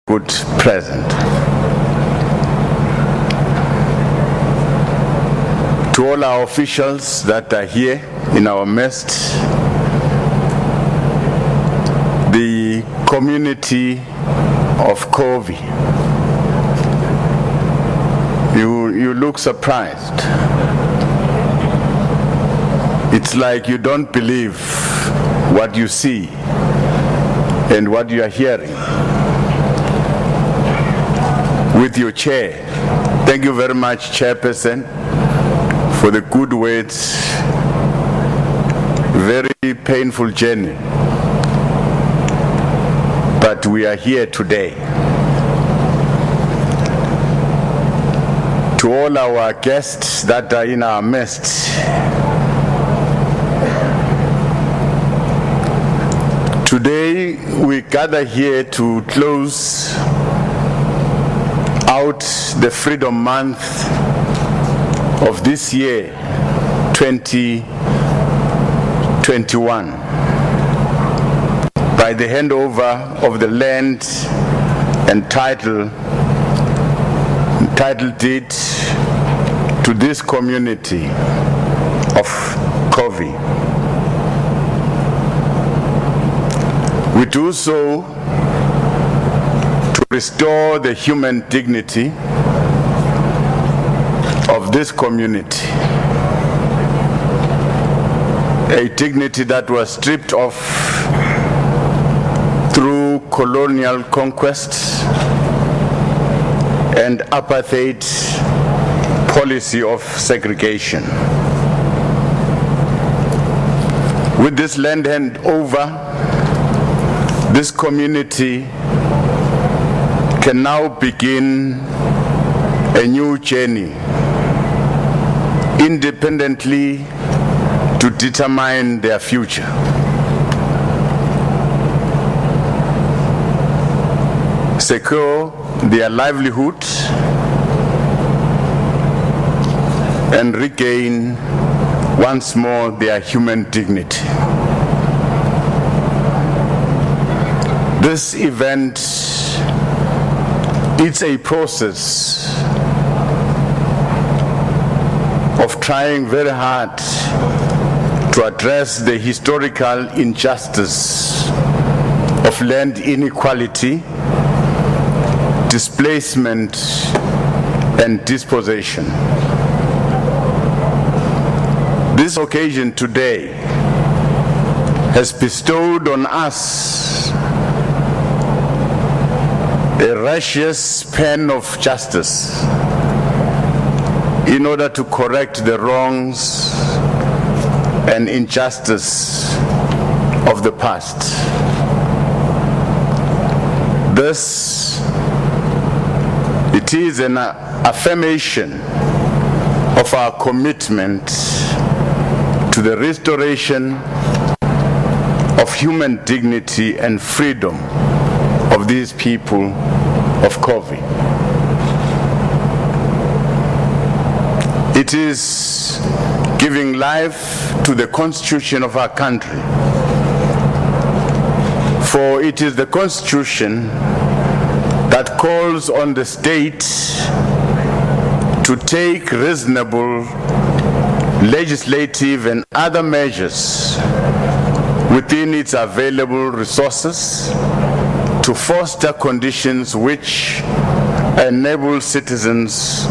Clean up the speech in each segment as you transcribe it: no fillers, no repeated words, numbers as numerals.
good present. To all our officials that are here in our midst, the community of Covie, you look surprised. It's like you don't believe what you see and what you are hearing. With your chair, thank you very much, Chairperson, for the good words. Very painful journey, but we are here today. To all our guests that are in our midst, today we gather here to close out the Freedom Month of this year, 2021, by the handover of the land and title deed to this community of Covie. We do so to restore the human dignity of this community, a dignity that was stripped off through colonial conquest and apartheid policy of segregation. With this land handover, this community can now begin a new journey independently to determine their future. Secure their livelihood and regain once more their human dignity. This event, it's a process of trying very hard to address the historical injustice of land inequality, displacement, and dispossession. This occasion today has bestowed on us a righteous pen of justice in order to correct the wrongs and injustice of the past. This, it is an affirmation of our commitment to the restoration of human dignity and freedom of these people of Covie. It is giving life to the Constitution of our country, for it is the Constitution that calls on the state to take reasonable legislative and other measures within its available resources to foster conditions which enable citizens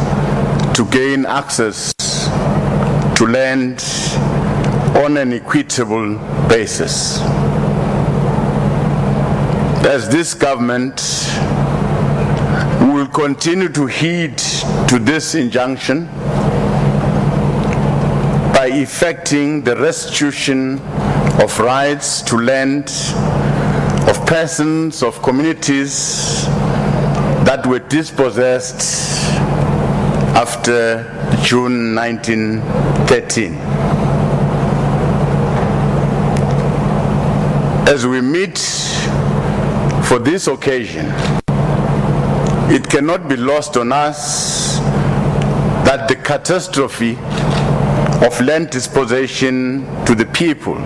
to gain access to land on an equitable basis. As this government, we will continue to heed to this injunction by effecting the restitution of rights to land of persons, of communities that were dispossessed after June 1913. As we meet for this occasion, it cannot be lost on us that the catastrophe of land dispossession to the people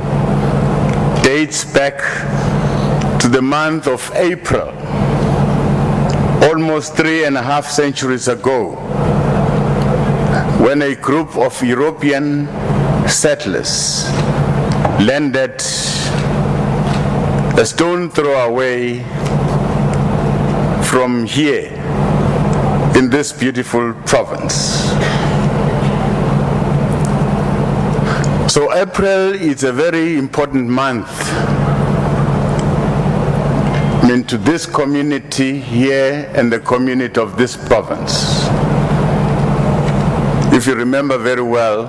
dates back to the month of April almost 3.5 centuries ago, when a group of European settlers landed a stone throw away from here in this beautiful province. So April is a very important month, to this community here and the community of this province. If you remember very well,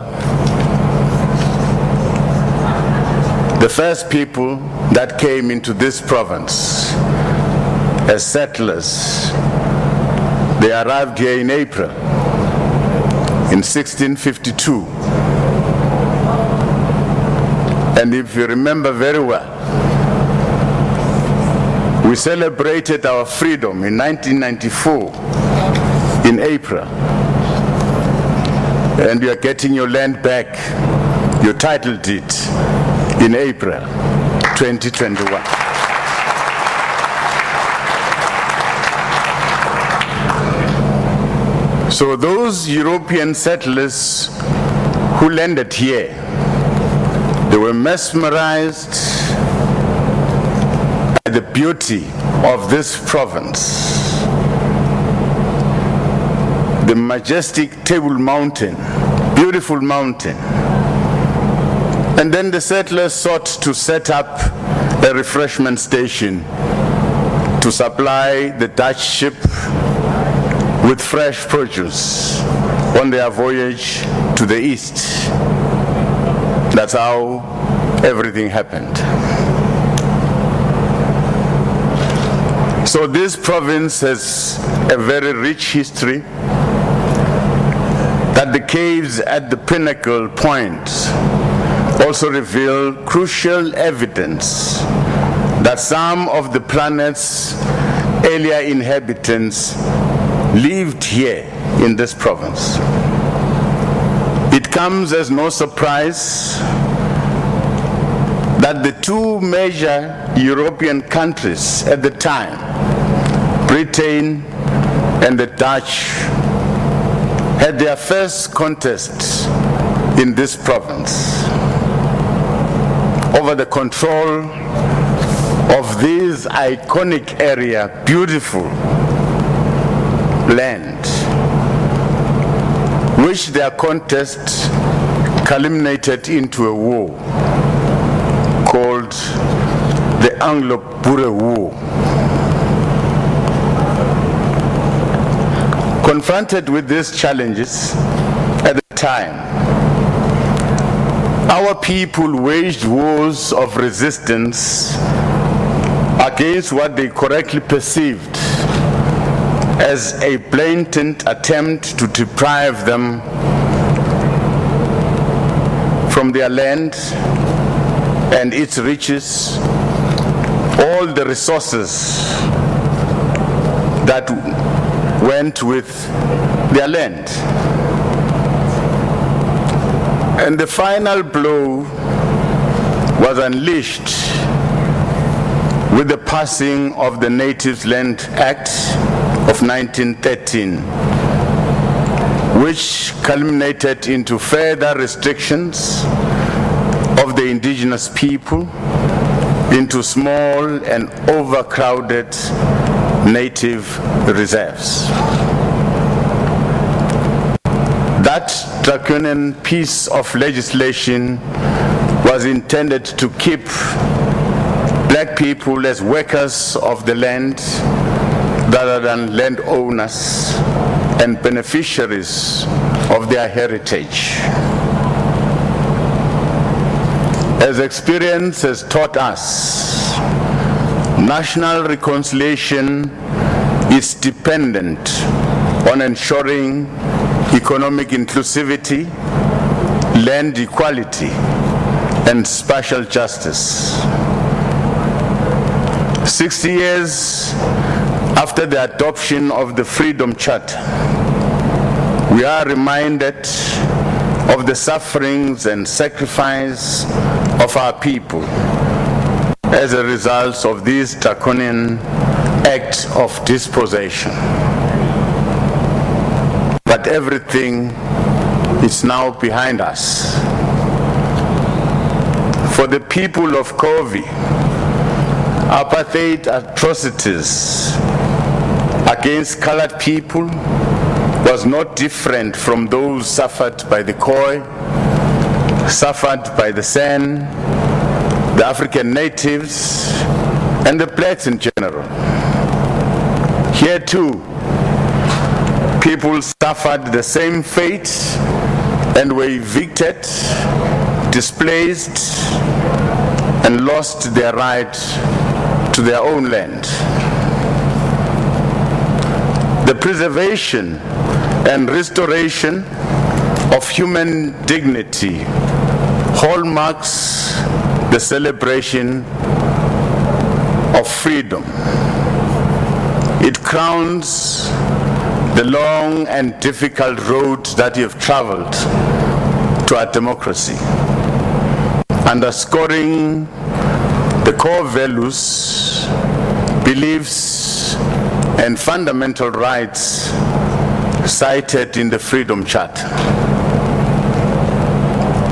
the first people that came into this province as settlers, they arrived here in April in 1652. And if you remember very well, we celebrated our freedom in 1994 in April. And you are getting your land back, your title deed, in April 2021. So those European settlers who landed here, they were mesmerized by the beauty of this province. The majestic Table Mountain, beautiful mountain. And then the settlers sought to set up a refreshment station to supply the Dutch ship with fresh produce on their voyage to the east. That's how everything happened. So this province has a very rich history, that the caves at the Pinnacle Point also reveal crucial evidence that some of the planet's earlier inhabitants lived here in this province. It comes as no surprise that the two major European countries at the time, Britain and the Dutch, had their first contest in this province over the control of this iconic area, beautiful land, which their contest culminated into a war called the Anglo-Boer War. Confronted with these challenges at the time, our people waged wars of resistance against what they correctly perceived as a blatant attempt to deprive them from their land and its riches, all the resources that went with their land. And the final blow was unleashed with the passing of the Natives Land Act of 1913, which culminated into further restrictions of the indigenous people into small and overcrowded native reserves. That draconian piece of legislation was intended to keep black people as workers of the land rather than landowners and beneficiaries of their heritage. As experience has taught us, national reconciliation is dependent on ensuring economic inclusivity, land equality, and spatial justice. 60 years after the adoption of the Freedom Charter, we are reminded of the sufferings and sacrifice of our people as a result of these draconian act of dispossession. But everything is now behind us. For the people of Covie, apartheid atrocities against colored people was not different from those suffered by the Khoi, suffered by the San, the African natives, and the blacks in general. Here too, people suffered the same fate and were evicted, displaced, and lost their right to their own land. The preservation and restoration of human dignity hallmarks the celebration of freedom. It crowns the long and difficult road that you have traveled to our democracy, underscoring the core values, beliefs, and fundamental rights cited in the Freedom Charter.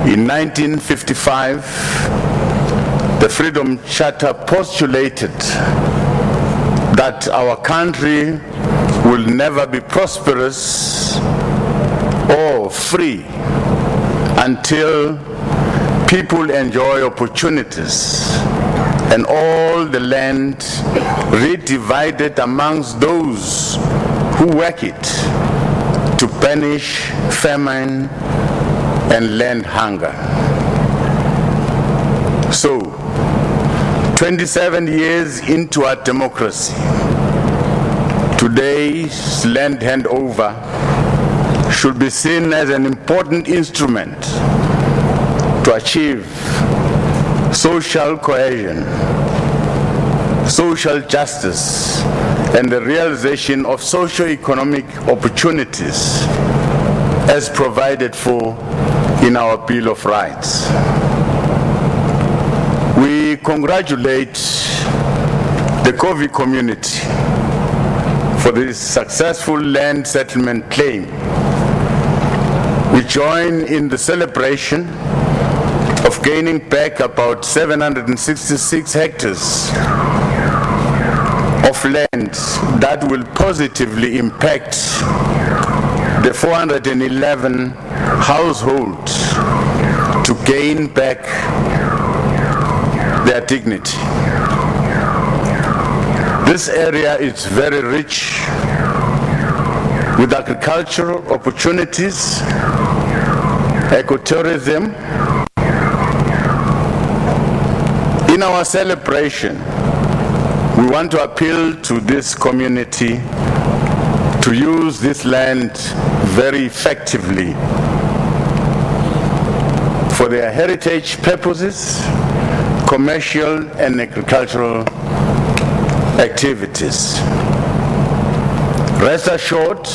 In 1955, the Freedom Charter postulated that our country will never be prosperous or free until people enjoy opportunities and all the land redivided amongst those who work it to banish famine and land hunger. So, 27 years into our democracy, today's land handover should be seen as an important instrument to achieve social cohesion, social justice, and the realization of socio-economic opportunities as provided for in our Bill of Rights. We congratulate the Covie community for this successful land settlement claim. We join in the celebration of gaining back about 766 hectares of land that will positively impact the 411 households to gain back their dignity. This area is very rich with agricultural opportunities, ecotourism. In our celebration, we want to appeal to this community to use this land very effectively for their heritage purposes, commercial and agricultural activities. Rest assured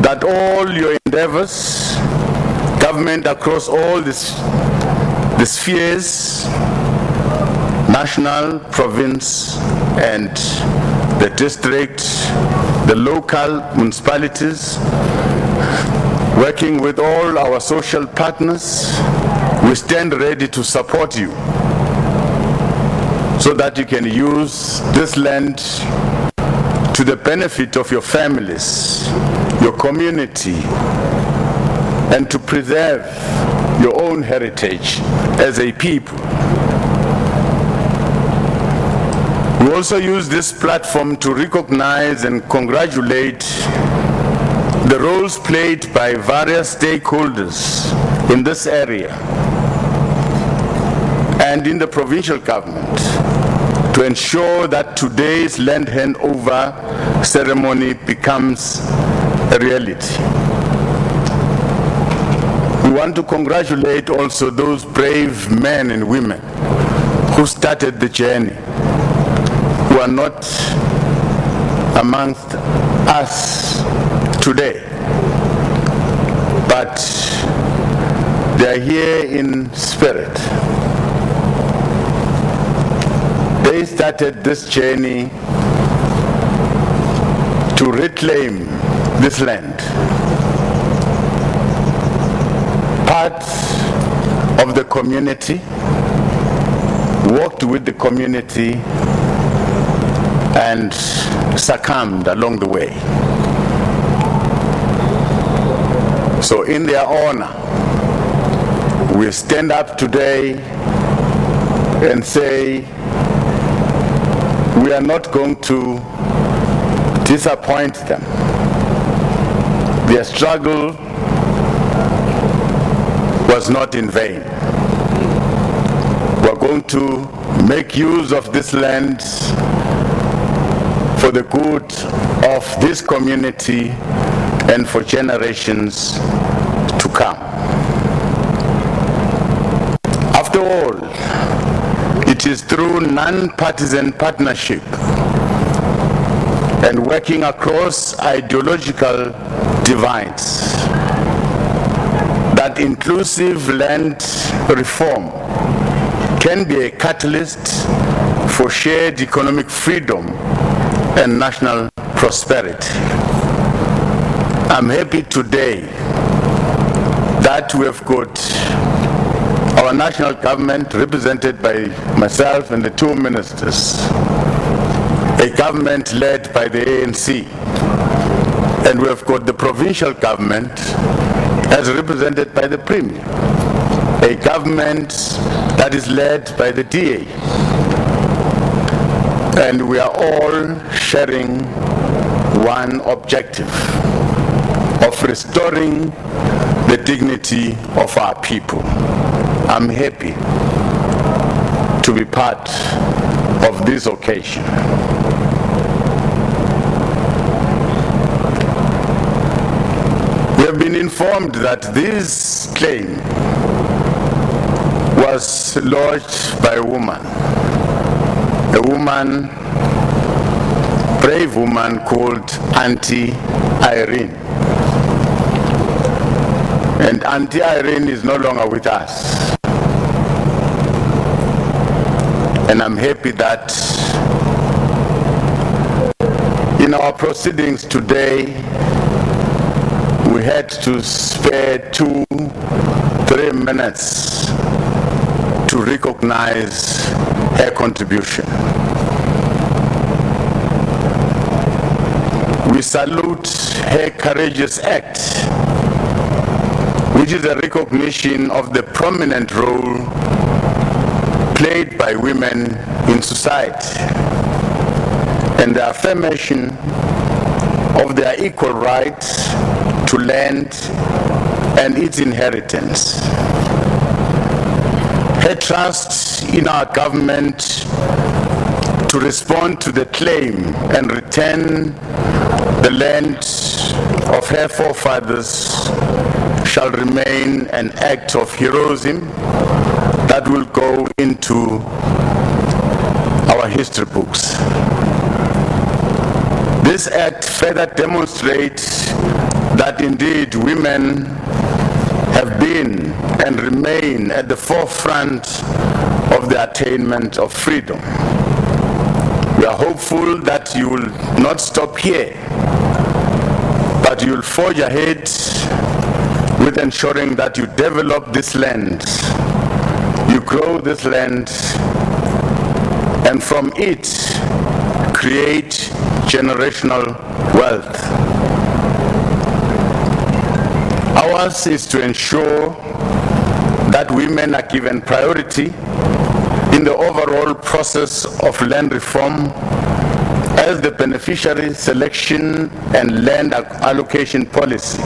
that all your endeavors, government across all the spheres, national, province, and the district, the local municipalities, working with all our social partners, we stand ready to support you so that you can use this land to the benefit of your families, your community, and to preserve your own heritage as a people. We also use this platform to recognize and congratulate the roles played by various stakeholders in this area and in the provincial government to ensure that today's land handover ceremony becomes a reality. We want to congratulate also those brave men and women who started the journey, who are not amongst us today, but they are here in spirit. they started this journey to reclaim this land. Part of the community walked with the community and succumbed along the way. So in their honor, we stand up today and say we are not going to disappoint them. Their struggle was not in vain. We are going to make use of this land for the good of this community and for generations to come. After all, it is through non-partisan partnership and working across ideological divides that inclusive land reform can be a catalyst for shared economic freedom and national prosperity. I'm happy today that we have got our national government represented by myself and the two ministers, a government led by the ANC, and we have got the provincial government as represented by the Premier, a government that is led by the DA. And we are all sharing one objective of restoring the dignity of our people. I'm happy to be part of this occasion. We have been informed that this claim was lodged by a woman, brave woman called Auntie Irene. And Auntie Irene is no longer with us. And I'm happy that in our proceedings today, we had to spare 2-3 minutes to recognize her contribution. We salute her courageous act, which is a recognition of the prominent role played by women in society and the affirmation of their equal rights to land and its inheritance. Her trust in our government to respond to the claim and return the land of her forefathers shall remain an act of heroism that will go into our history books. This act further demonstrates that indeed women have been and remain at the forefront of the attainment of freedom. We are hopeful that you will not stop here, but you will forge ahead with ensuring that you develop this land, you grow this land, and from it create generational wealth. Ours is to ensure that women are given priority in the overall process of land reform as the beneficiary selection and land allocation policy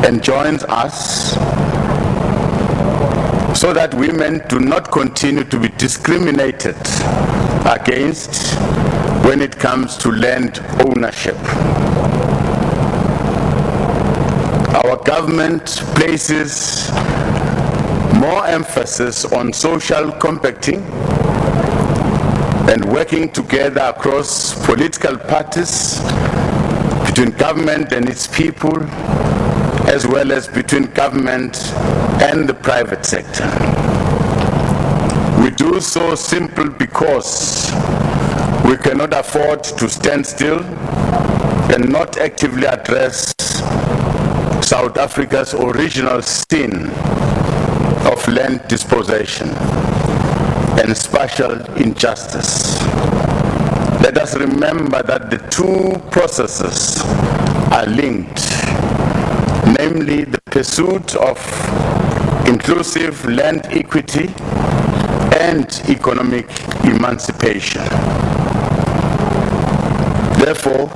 enjoins us, so that women do not continue to be discriminated against when it comes to land ownership. Our government places more emphasis on social compacting and working together across political parties, between government and its people, as well as between government and the private sector. We do so simply because we cannot afford to stand still and not actively address South Africa's original sin of land dispossession and spatial injustice. Let us remember that the two processes are linked, namely the pursuit of inclusive land equity and economic emancipation. Therefore,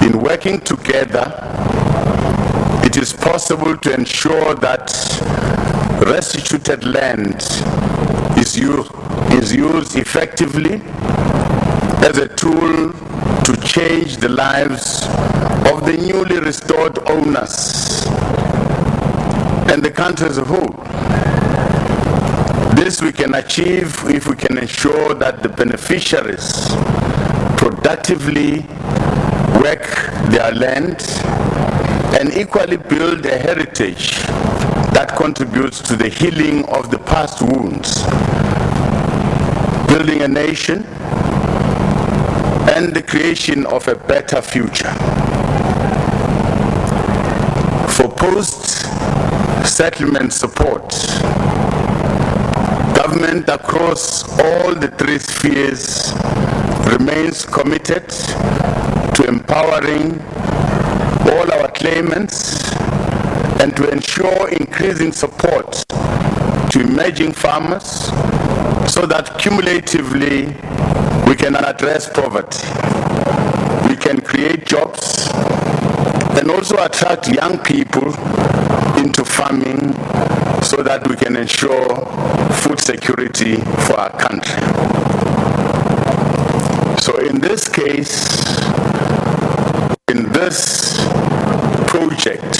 in working together, it is possible to ensure that restituted land is used effectively as a tool to change the lives of the newly restored owners and the country as a whole. This we can achieve if we can ensure that the beneficiaries productively work their land and equally build a heritage that contributes to the healing of the past wounds, building a nation and the creation of a better future. For post-settlement support, government across all the three spheres remains committed to empowering all our claimants and to ensure increasing support to emerging farmers so that cumulatively we can address poverty, we can create jobs, and also attract young people into farming so that we can ensure food security for our country. So in this case, in this project,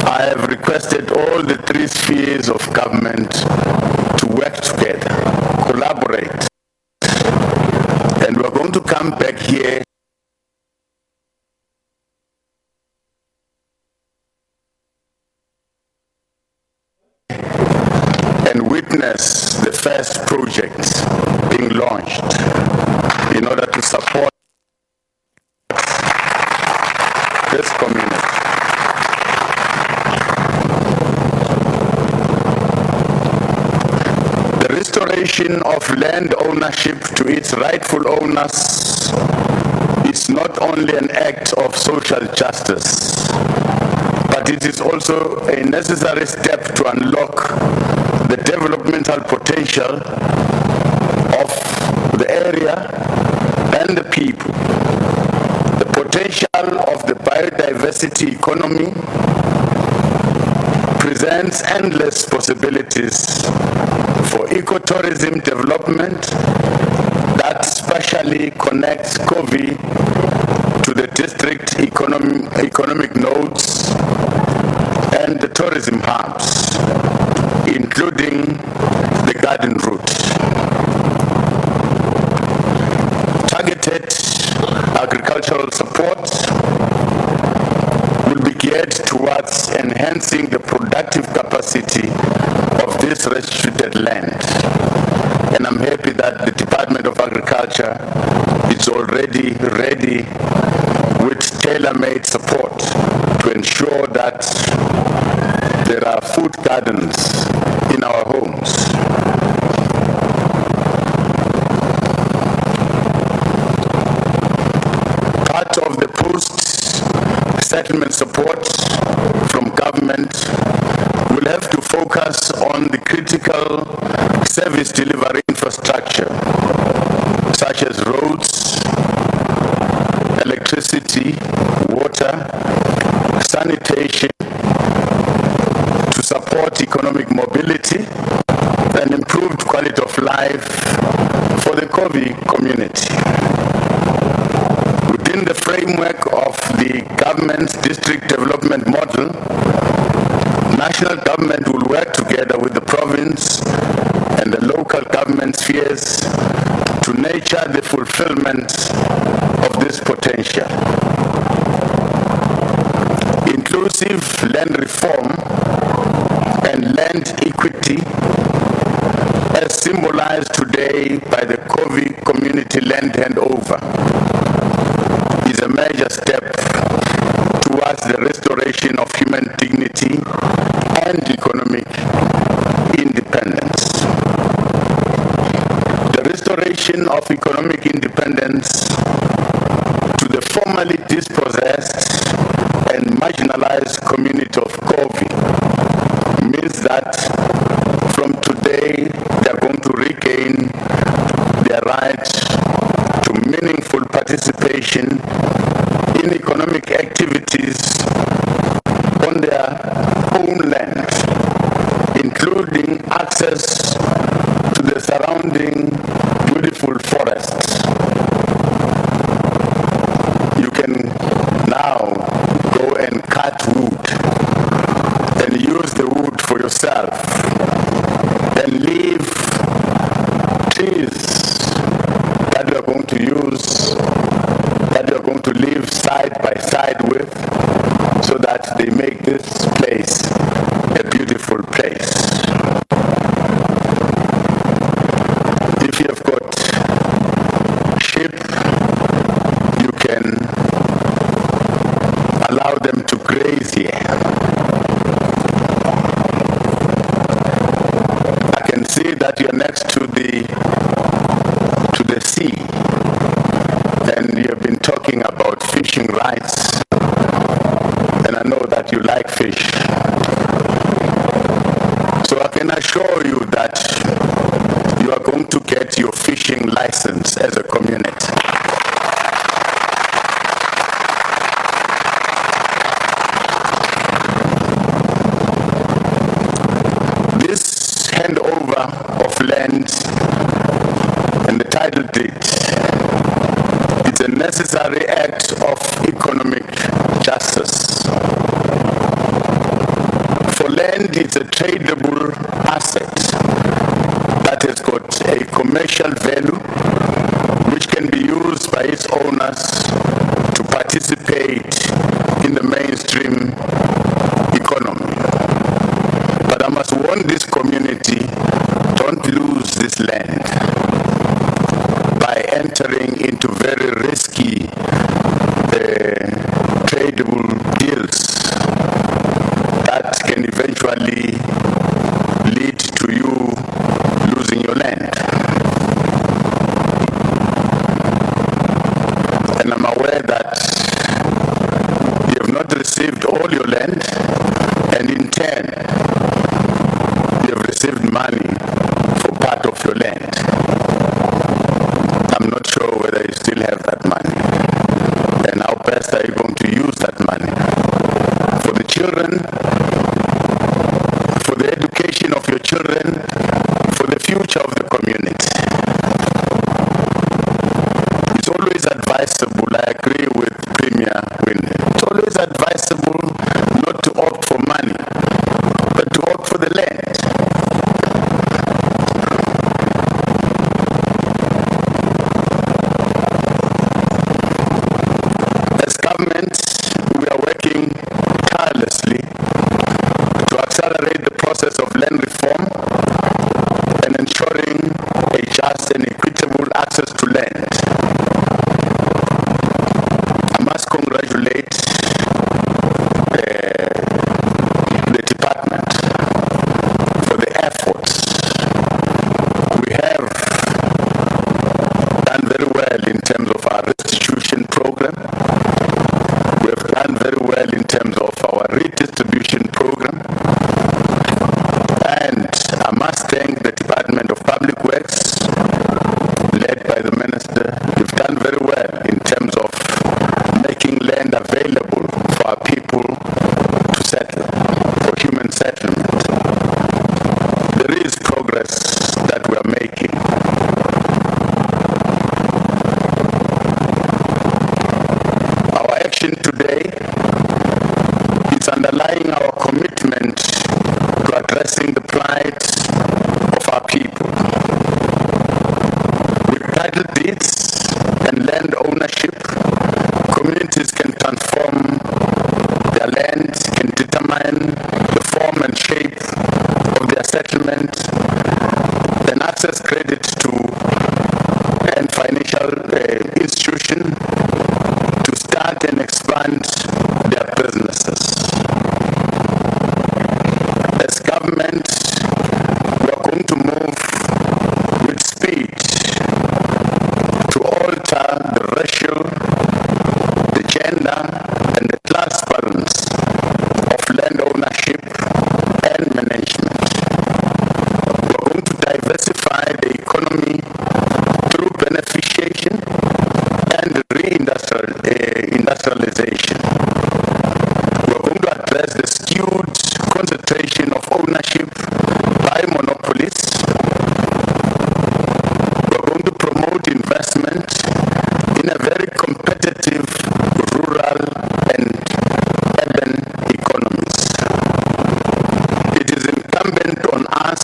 I have requested all the three spheres of government to work together, collaborate, and we're going to come back here and witness the first project being launched in order to support this community. The restoration of land ownership to its rightful owners is not only an act of social justice, but it is also a necessary step to unlock the developmental potential of the area and the people. The potential of the biodiversity economy presents endless possibilities for ecotourism development that spatially connects Covie to the district economic nodes and the tourism hubs, including the garden route. Targeted agricultural support will be geared towards enhancing the productive capacity of this restituted land. And I'm happy that the Department of Agriculture is already ready with tailor-made support to ensure that there are food gardens in our homes. Part of the post-settlement support from government will have to focus on the critical service delivery infrastructure, such as roads, electricity, water, sanitation, to support economic mobility and improved quality of life for the Covie community. Within the framework of the government's district development model, national government will work together with the province and the local government spheres to nurture the fulfillment of this potential. Inclusive land reform and and land equity, as symbolized today by the Covie community land handover, is a major step towards the restoration of human dignity and economic independence. The restoration of economic independence to the formerly dispossessed and marginalized community of Covie means that from today they are going to regain their right to meaningful participation in economic activities on their own land, including access to the surrounding beautiful forests. You can now go and cut wood and use the wood for yourself and leave trees that you are going to use, that you are going to live side by side with, so that they make this place a beautiful place. If you have got sheep, you can allow them to graze here. I can see that you're next to the sea, and you have been talking about fishing rights, and I know that you like fish. So I can assure you that you are going to get your fishing license as a community. This handover of land and the title deed is a necessary act of economic justice. For land is a tradable asset that has got a commercial value which can be used by its owners to participate in the mainstream economy. But I must warn this community, don't lose this land by entering into very risky tradable deals that can eventually lead to you losing your land. And I'm aware that you have not received all your land, and in turn you have received money for part of your land. I'm not sure whether you still have that money, and how best are you going to use that money for the children, for the education of your children, for the future of the community. It's always advisable, I agree with Premier Wynne, it's always advisable not to opt for money, but to opt for the land. As government, we are working tirelessly to accelerate the process of land reform and ensuring a just and equitable access to land. I must congratulate the department for the efforts. We have done very well in terms of our restitution program. We have done very well in terms of our redistribution program. And I must thank the Department of Public Works, led by the Minister. You've done very well in terms of making land available for our people to settle, for human settlement. There is progress that we are making. Our action today is underlying our commitment to addressing the plight of our people. With title deeds and land ownership, communities can transform their land, can determine the form and shape settlement, and access credit to and financial institution to start and expand their businesses. As government, we are going to move with speed to alter the racial, the gender, and the class balance of land ownership and management. We are going to diversify the economy through beneficiation and reindustrialization. We are going to address the skewed concentration of ownership by monopolies. We are going to promote investment in a very competitive rural and urban economies. It is incumbent on us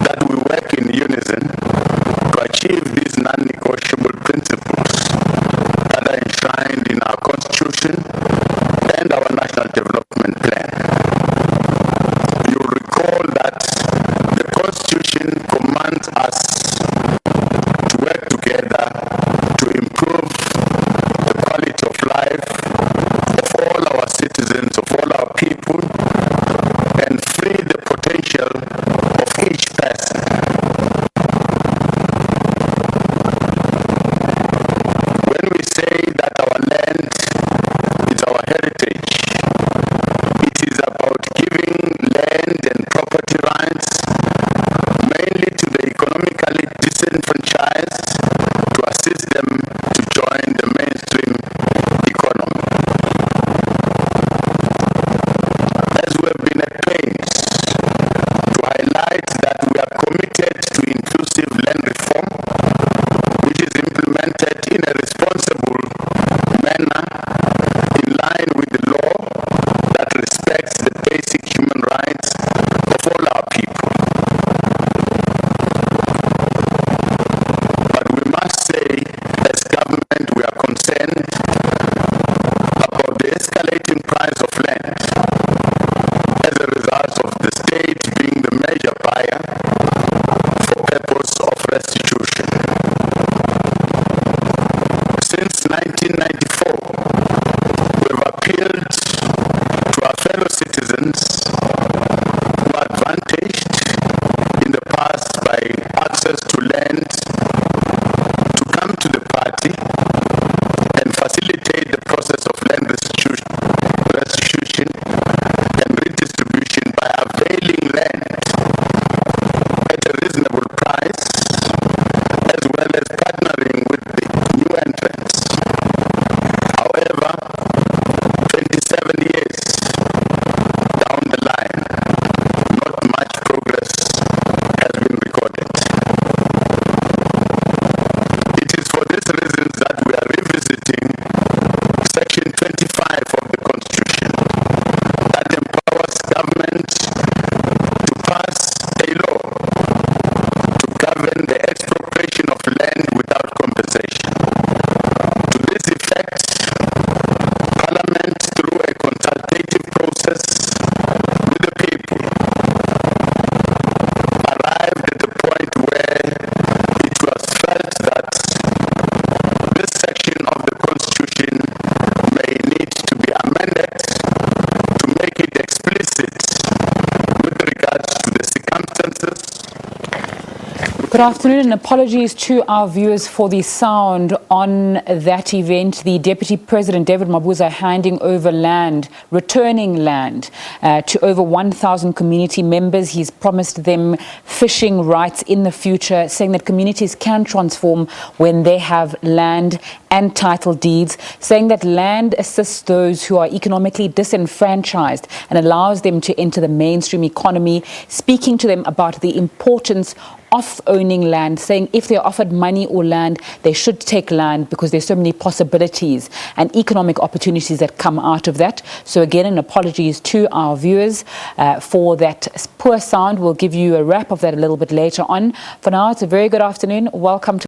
that we work in unison to achieve these non-negotiable principles that are enshrined in our Constitution and our National Development Plan. You'll recall that the Constitution commands us to work together to improve the quality of life of all our citizens, of all our people, and free the potential of each person. When we say that our land is our heritage, it is about giving land and property rights mainly to the economically disenfranchised to assist them to join the mainstream economy. As we have been at pains to highlight that we are committed to inclusive land reform, which is implemented in a responsible manner in line with the law that respects the basic human rights of all our people. But we must say, as government, we are concerned about the escalating price of land as a result of the state being the major buyer for purpose of restitution. Since 1994, we have appealed to our fellow citizens who are advantaged in the past by access to land to come to the party and facilitate the process of land restitution and redistribution by availing land at a reasonable price, as well as partnering with the new entrants. However, 27 years down the line, not much progress has been recorded. It is for these reasons that we are revisiting Section 25 of the Constitution that empowers government to pass a law to govern the expropriation of land without compensation. To this effect, Parliament, through a consultative process with the people, arrived at the point where it was felt that this section of the Constitution may need to be amended to make it explicit with regards to the circumstances. Good afternoon and apologies to our viewers for the sound on that event. The Deputy President David Mabuza handing over land, returning land to over 1,000 community members. He's promised them fishing rights in the future, saying that communities can transform when they have land and title deeds, saying that land assists those who are economically disenfranchised and allows them to enter the mainstream economy, speaking to them about the importance of owning land, saying if they're offered money or land, they should take land because there's so many possibilities and economic opportunities that come out of that. So again, an apologies to our viewers for that poor sound. We'll give you a wrap of that a little bit later on. For now, it's a very good afternoon. Welcome to